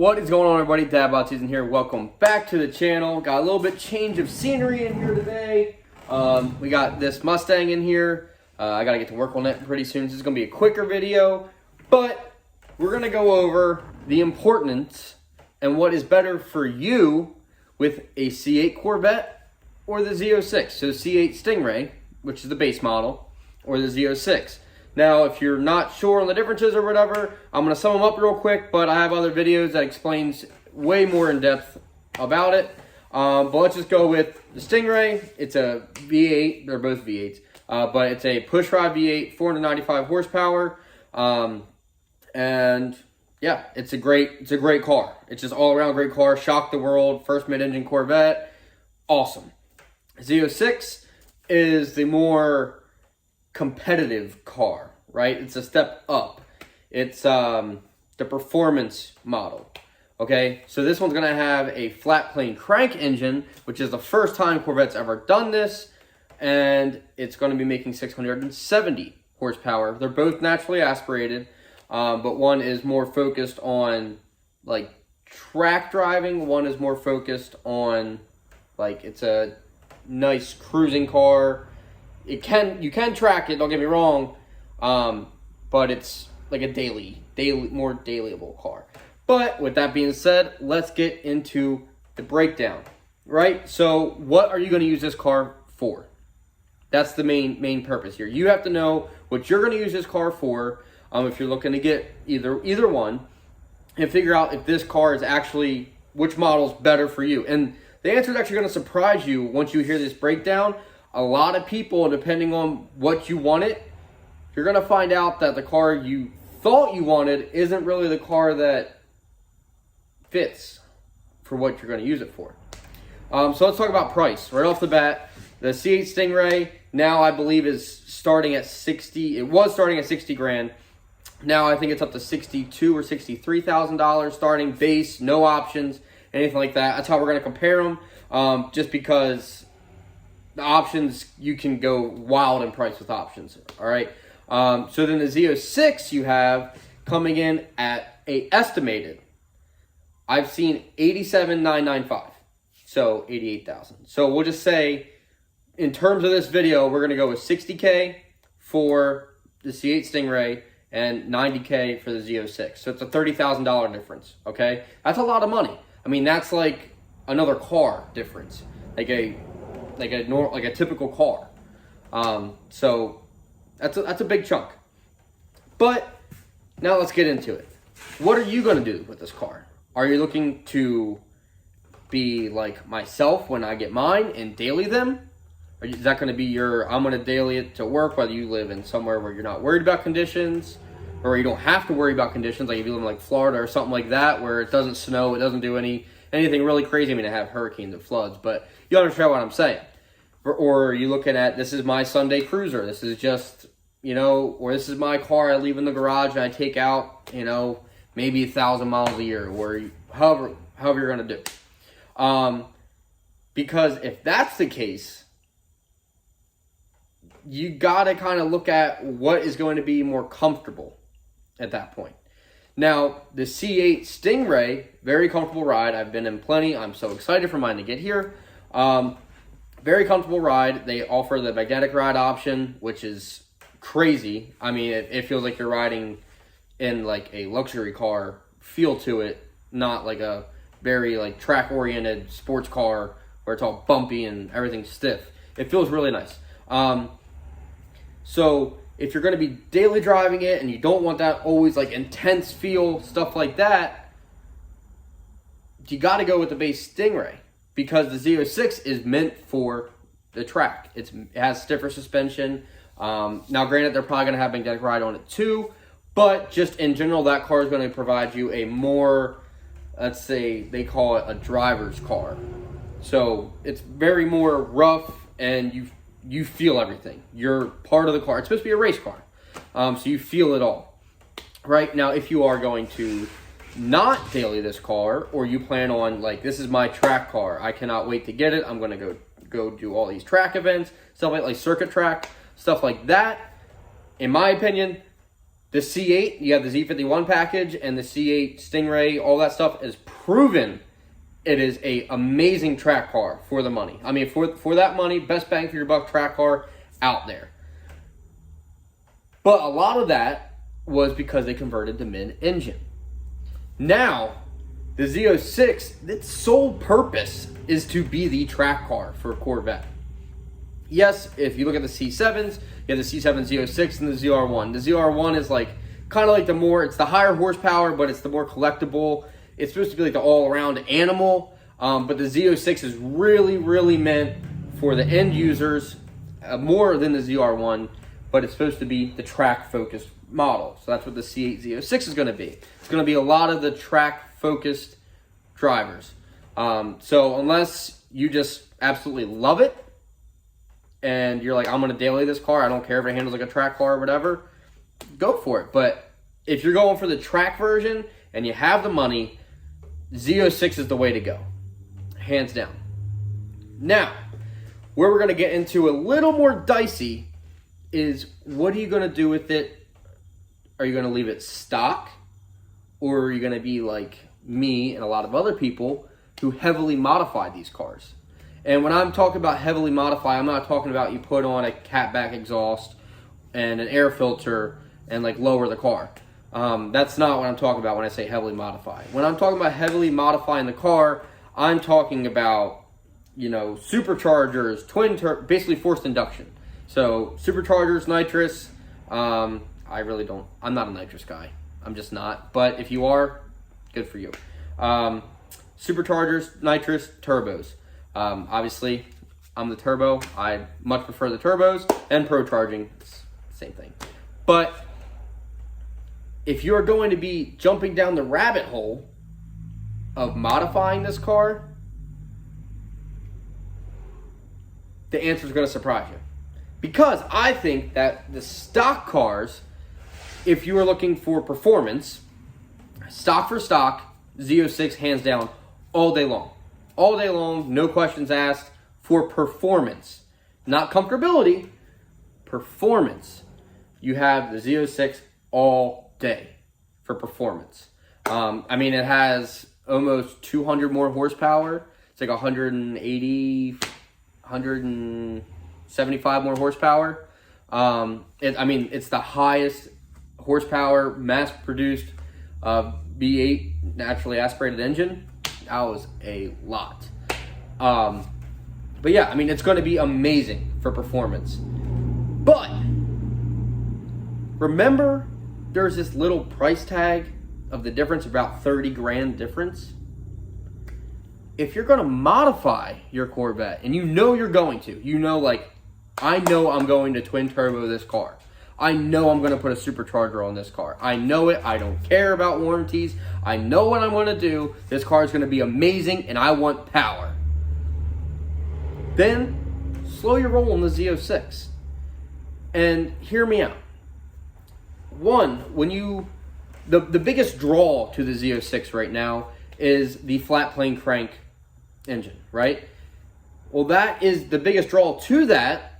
What is going on, everybody? Dadbot Season here. Welcome back to the channel. Got a little bit change of scenery in here today. We got this Mustang in here. I gotta get to work on it pretty soon. This is gonna be a quicker video, but we're gonna go over the importance and what is better for you with a C8 Corvette or the Z06. So C8 Stingray, which is the base model, or the Z06. Now, if you're not sure on the differences or whatever, I'm going to sum them up real quick, but I have other videos that explains way more in depth about it. But let's just go with the Stingray. It's a V8. They're both V8s. But it's a pushrod V8, 495 horsepower. And yeah, it's a great car. It's just all around great car. Shocked the world. First mid-engine Corvette. Awesome. Z06 is the more competitive car, right? It's a step up. It's the performance model. Okay, so this one's gonna have a flat plane crank engine, which is the first time Corvette's ever done this, and it's going to be making 670 horsepower. They're both naturally aspirated, but one is more focused on like track driving. One is more focused on like it's a nice cruising car. You can track it, don't get me wrong, but it's like a more dailyable car. But with that being said, let's get into the breakdown, right? So what are you going to use this car for? That's the main purpose here. You have to know what you're going to use this car for, if you're looking to get either one, and figure out if this car is actually, which model is better for you. And the answer is actually going to surprise you once you hear this breakdown. A lot of people, depending on what you wanted, you're going to find out that the car you thought you wanted isn't really the car that fits for what you're going to use it for. So let's talk about price. Right off the bat, the C8 Stingray now I believe is starting at 60. It was starting at 60 grand. Now I think it's up to 62 or $63,000 starting base, no options, anything like that. That's how we're going to compare them, just because the options, you can go wild in price with options, all right? So then the Z06 you have coming in at a estimated, I've seen 87,995, so 88,000. So we'll just say, in terms of this video, we're gonna go with 60K for the C8 Stingray and 90K for the Z06. So it's a $30,000 difference, okay? That's a lot of money. I mean, that's like another car difference, like a typical car. So that's a big chunk. But now let's get into it. What are you going to do with this car? Are you looking to be like myself when I get mine and daily them? Or is that going to be I'm going to daily it to work, whether you live in somewhere where you're not worried about conditions, or you don't have to worry about conditions, like if you live in like Florida or something like that, where it doesn't snow, it doesn't do anything really crazy. I mean, I have hurricanes and floods, but you understand what I'm saying. Or are you looking at, this is my Sunday cruiser, this is just, or this is my car I leave in the garage and I take out, maybe 1,000 miles a year, or however you're going to do. Because if that's the case, you got to kind of look at what is going to be more comfortable at that point. Now, the C8 Stingray, very comfortable ride. I've been in plenty. I'm so excited for mine to get here. Very comfortable ride. They offer the magnetic ride option, which is crazy. I mean, it feels like you're riding in like a luxury car feel to it, not like a very like track-oriented sports car where it's all bumpy and everything's stiff. It feels really nice. So if you're going to be daily driving it and you don't want that always like intense feel, stuff like that, you got to go with the base Stingray, because the Z06 is meant for the track. It has stiffer suspension. Now granted, they're probably going to have magnetic ride on it too, but just in general, that car is going to provide you a more, let's say they call it a driver's car. So it's very more rough, and you feel everything. You're part of the car. It's supposed to be a race car. So you feel it all. Right now, if you are going to not daily this car, or you plan on like, this is my track car, I cannot wait to get it, I'm going to go do all these track events, stuff like circuit track, stuff like that, in my opinion, The C8, you have the Z51 package and the C8 Stingray, all that stuff is proven. It is a amazing track car for the money. I mean, for that money, best bang for your buck track car out there. But a lot of that was because they converted the mid-engine. Now, the Z06, its sole purpose is to be the track car for a Corvette. Yes, if you look at the C7s, you have the C7 Z06 and the ZR1. The ZR1 is like kind of like it's the higher horsepower, but it's the more collectible. It's supposed to be like the all-around animal, but the Z06 is really, really meant for the end users, more than the ZR1, but it's supposed to be the track-focused model. So that's what the C8 ZO6 is going to be. It's going to be a lot of the track-focused drivers. So unless you just absolutely love it, and you're like, I'm going to daily this car, I don't care if it handles like a track car or whatever, go for it. But if you're going for the track version and you have the money, Z06 is the way to go, hands down. Now, where we're going to get into a little more dicey is, what are you going to do with it? Are you going to leave it stock? Or are you going to be like me and a lot of other people who heavily modify these cars? And when I'm talking about heavily modify, I'm not talking about you put on a catback exhaust and an air filter and like lower the car. That's not what I'm talking about when I say heavily modify. When I'm talking about heavily modifying the car, I'm talking about, you know, superchargers, basically forced induction. So superchargers, nitrous. I'm not a nitrous guy. I'm just not. But if you are, good for you. Superchargers, nitrous, turbos. Obviously, I'm the turbo. I much prefer the turbos, and pro charging, same thing. But if you're going to be jumping down the rabbit hole of modifying this car, the answer is going to surprise you. Because I think that the stock cars, if you are looking for performance, stock for stock, Z06 hands down all day long. All day long, no questions asked, for performance. Not comfortability, performance. You have the Z06 all day for performance. I mean, it has almost 200 more horsepower. It's like 175 more horsepower. It's the highest horsepower mass-produced V8 naturally aspirated engine. That was a lot. But yeah, I mean, it's going to be amazing for performance. But remember, there's this little price tag of the difference, about 30 grand difference. If you're going to modify your Corvette, and you know you're going to, I know I'm going to twin turbo this car. I know I'm going to put a supercharger on this car. I know it. I don't care about warranties. I know what I'm going to do. This car is going to be amazing, and I want power. Then slow your roll on the Z06. And hear me out. One, the biggest draw to the Z06 right now is the flat plane crank engine, right? Well, that is the biggest draw to that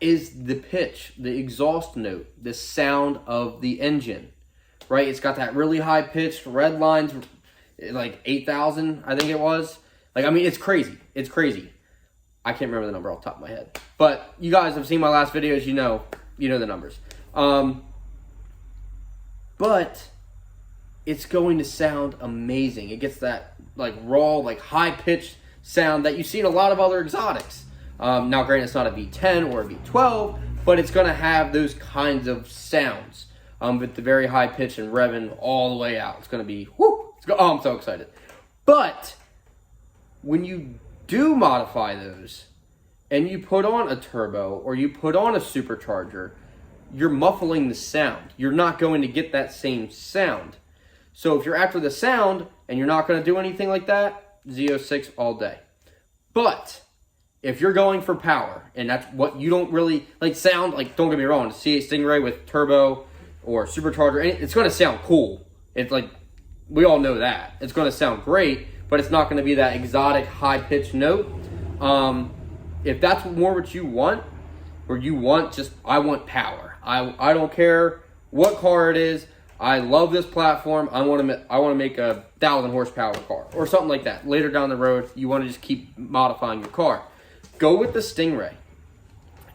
is the pitch, the exhaust note, the sound of the engine, right? It's got that really high pitched red lines, like 8,000, I think it was. It's crazy. It's crazy. I can't remember the number off the top of my head. But you guys have seen my last videos, you know the numbers. But it's going to sound amazing. It gets that raw, high pitched sound that you see in a lot of other exotics. Now, granted, it's not a V10 or a V12, but it's going to have those kinds of sounds with the very high pitch and revving all the way out. It's going to be, I'm so excited. But when you do modify those and you put on a turbo or you put on a supercharger, you're muffling the sound. You're not going to get that same sound. So if you're after the sound and you're not going to do anything like that, Z06 all day. But if you're going for power, and that's what you don't really sound don't get me wrong, the C8 Stingray with turbo or supercharger, it's going to sound cool. It's we all know that. It's going to sound great, but it's not going to be that exotic high-pitched note. If that's more what you want, or you want I want power. I don't care what car it is. I love this platform. I want to make a 1,000 horsepower car or something like that. Later down the road, you want to just keep modifying your car. Go with the Stingray.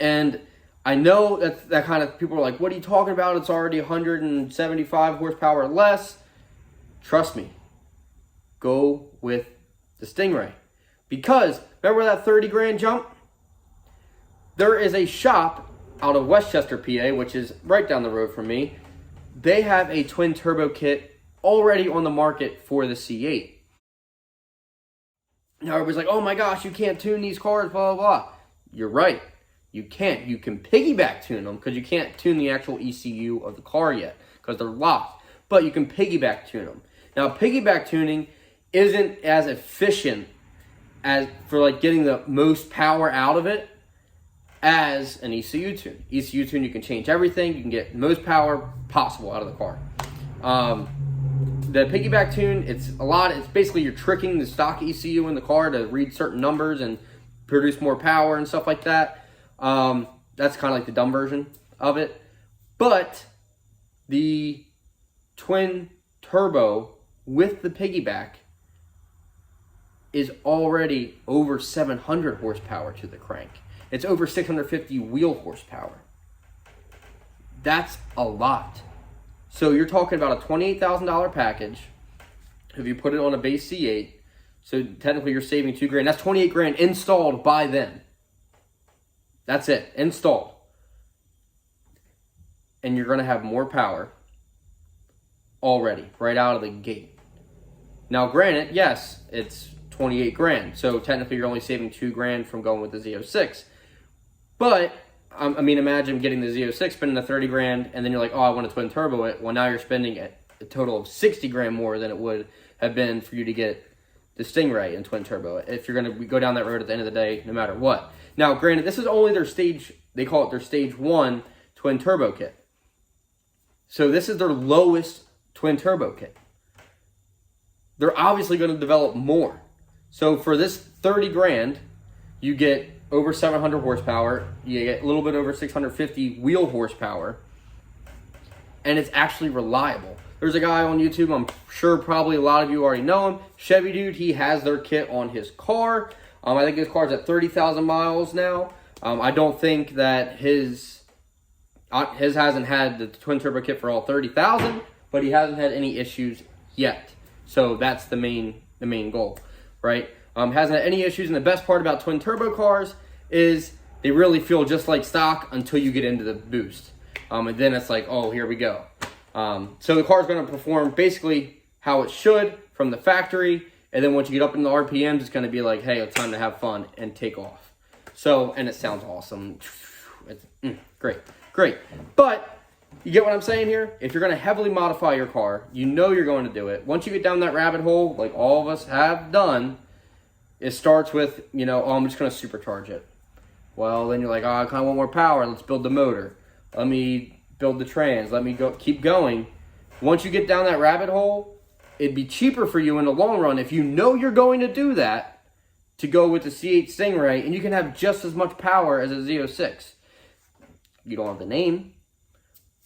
And I know that kind of people are like, what are you talking about? It's already 175 horsepower less. Trust me. Go with the Stingray. Because remember that 30 grand jump? There is a shop out of Westchester, PA, which is right down the road from me. They have a twin turbo kit already on the market for the C8. Now everybody's like, oh my gosh, you can't tune these cars, blah, blah, blah. You're right. You can't. You can piggyback tune them because you can't tune the actual ECU of the car yet because they're locked. But you can piggyback tune them. Now, piggyback tuning isn't as efficient as for like getting the most power out of it as an ECU tune. ECU tune, you can change everything. You can get the most power possible out of the car. The piggyback tune, it's basically you're tricking the stock ECU in the car to read certain numbers and produce more power and stuff like that. That's kind of like the dumb version of it. But the twin turbo with the piggyback is already over 700 horsepower to the crank. It's over 650 wheel horsepower. That's a lot. So you're talking about a $28,000 package if you put it on a base C8. So technically you're saving $2 grand. That's 28 grand installed by them. That's it, installed. And you're gonna have more power already, right out of the gate. Now granted, yes, it's 28 grand. So technically you're only saving $2 grand from going with the Z06. But, I mean, imagine getting the Z06, spending the 30 grand, and then you're like, oh, I want to twin turbo it. Well, now you're spending a total of 60 grand more than it would have been for you to get the Stingray and twin turbo it, if you're going to go down that road at the end of the day, no matter what. Now, granted, this is only their stage, they call it their stage 1 twin turbo kit. So this is their lowest twin turbo kit. They're obviously going to develop more. So for this 30 grand, you get over 700 horsepower, you get a little bit over 650 wheel horsepower, and it's actually reliable. There's a guy on YouTube, I'm sure probably a lot of you already know him, Chevy Dude, he has their kit on his car. I think his car's at 30,000 miles now. I don't think that his hasn't had the twin turbo kit for all 30,000, but he hasn't had any issues yet. So that's the main goal, right? Hasn't had any issues, and the best part about twin turbo cars is they really feel just like stock until you get into the boost. And then it's like, oh, here we go. So the car's going to perform basically how it should from the factory, and then once you get up in the RPMs, it's going to be like, hey, it's time to have fun and take off. So, and it sounds awesome. It's great. But you get what I'm saying here? If you're going to heavily modify your car, you know you're going to do it. Once you get down that rabbit hole, like all of us have done, it starts with, oh, I'm just going to supercharge it. Well, then you're like, oh, I kind of want more power. Let's build the motor. Let me build the trans. Let me keep going. Once you get down that rabbit hole, it'd be cheaper for you in the long run if you know you're going to do that to go with the C8 Stingray, and you can have just as much power as a Z06. You don't have the name,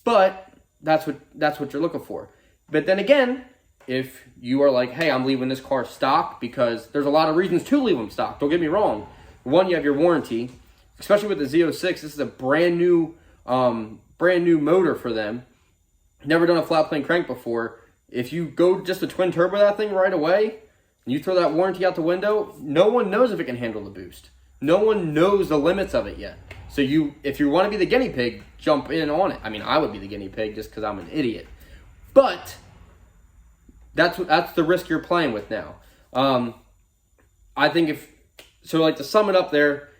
but that's what you're looking for. But then again, if you are like, hey, I'm leaving this car stock, because there's a lot of reasons to leave them stock. Don't get me wrong. One, you have your warranty, especially with the Z06. This is a brand new motor for them. Never done a flat plane crank before. If you go just a twin turbo that thing right away, and you throw that warranty out the window, no one knows if it can handle the boost. No one knows the limits of it yet. So if you want to be the guinea pig, jump in on it. I mean, I would be the guinea pig just because I'm an idiot. But that's the risk you're playing with now. I think to sum it up there,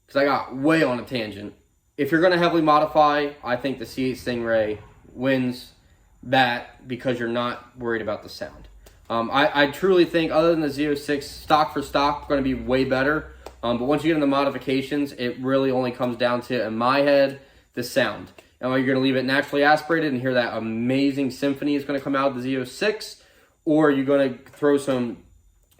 because I got way on a tangent. If you're going to heavily modify, I think the C8 Stingray wins that because you're not worried about the sound. I truly think, other than the Z06, stock for stock, going to be way better. But once you get into the modifications, it really only comes down to, in my head, the sound. And you're going to leave it naturally aspirated and hear that amazing symphony is going to come out of the Z06, or you're going to throw some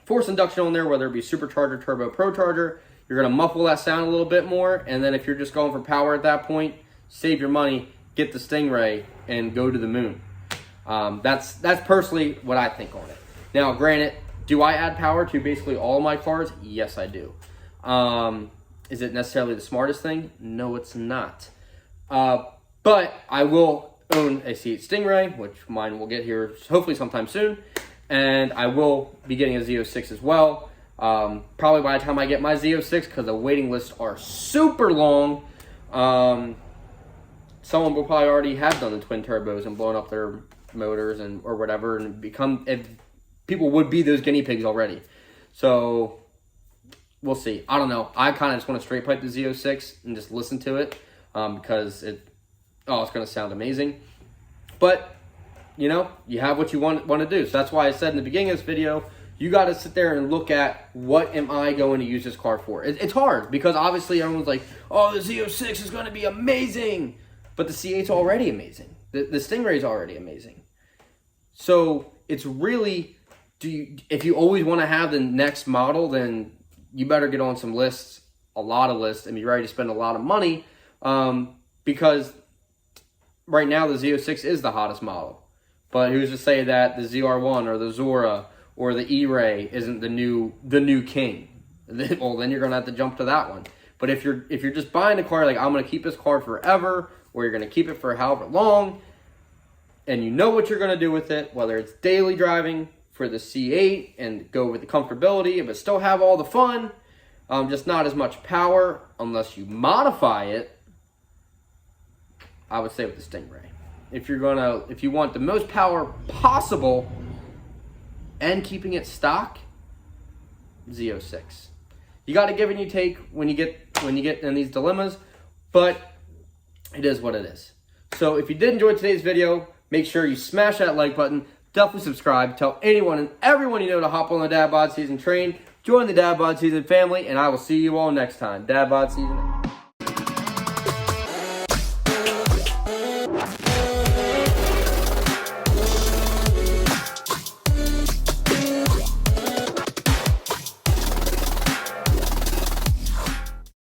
force induction on there, whether it be supercharger, turbo, procharger. You're going to muffle that sound a little bit more, and then if you're just going for power at that point, save your money, get the Stingray and go to the moon. That's personally what I think on it. Now, granted, do I add power to basically all my cars? Yes, I do. Is it necessarily the smartest thing? No, it's not. But I will own a C8 Stingray, which mine will get here hopefully sometime soon. And I will be getting a Z06 as well. Probably by the time I get my Z06, because the waiting lists are super long. Someone will probably already have done the twin turbos and blown up their motors or whatever, and people would be those guinea pigs already. So we'll see. I don't know. I kind of just want to straight pipe the Z06 and just listen to it because it's going to sound amazing. But you have what you want to do. So that's why I said in the beginning of this video, you got to sit there and look at what am I going to use this car for. It's hard because obviously everyone's like, oh, the Z06 is going to be amazing. But the C8's already amazing. The Stingray is already amazing. So it's really, if you always want to have the next model, then you better get on some lists, a lot of lists, and be ready to spend a lot of money because right now the Z06 is the hottest model. But who's to say that the ZR1 or the Zora or the E-Ray isn't the new king? Well, then you're gonna have to jump to that one. But if you're just buying a car like I'm gonna keep this car forever, or you're gonna keep it for however long, and you know what you're gonna do with it, whether it's daily driving for the C8 and go with the comfortability, but still have all the fun, just not as much power unless you modify it, I would say with the Stingray. If you want the most power possible and keeping it stock, Z06. You got to give and you take when you get in these dilemmas, but it is what it is. So if you did enjoy today's video, make sure you smash that like button. Definitely subscribe. Tell anyone and everyone you know to hop on the Dad Bod Season train. Join the Dad Bod Season family, and I will see you all next time. Dad Bod Season.